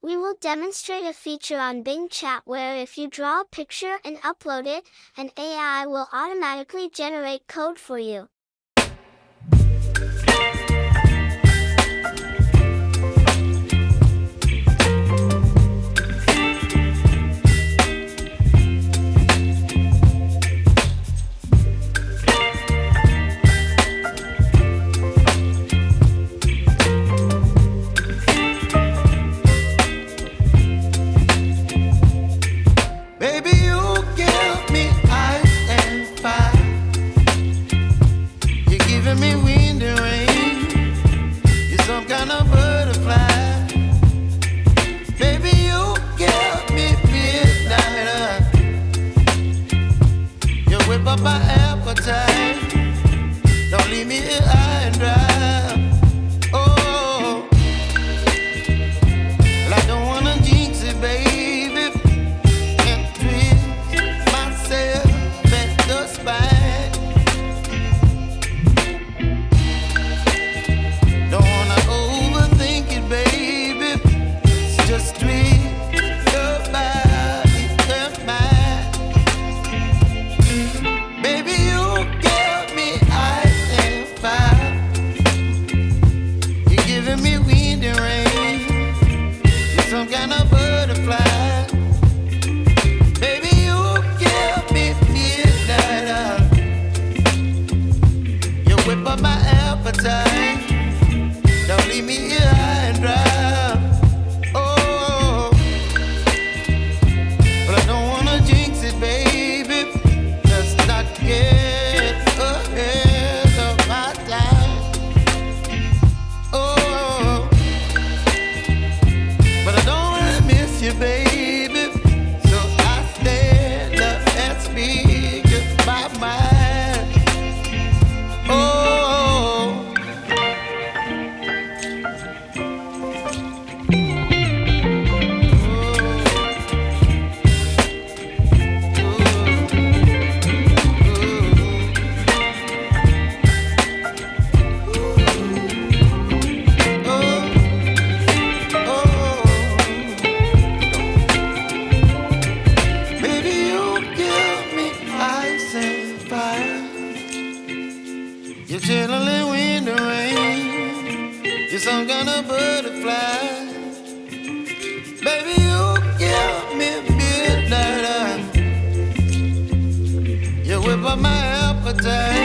we will demonstrate a feature on Bing Chat where if you draw a picture and upload it, an AI will automatically generate code for you. Up my appetite. Don't leave me here high and dry. Oh, well, I don't wanna jinx it, baby, and twist myself at the spine. Don't wanna overthink it, baby. It's just twist your body and mine. Some kind of butterfly. Baby, you give me midnight. You whip up my appetite. Don't leave me here high and dry. Oh, but I don't wanna jinx it, baby. Let's not get ahead of my time. Oh, you, baby, so I stand up and speak just my mind. Oh, you're chilling in the rain. You're some kind of butterfly. Baby, you give me midnight. You whip up my appetite.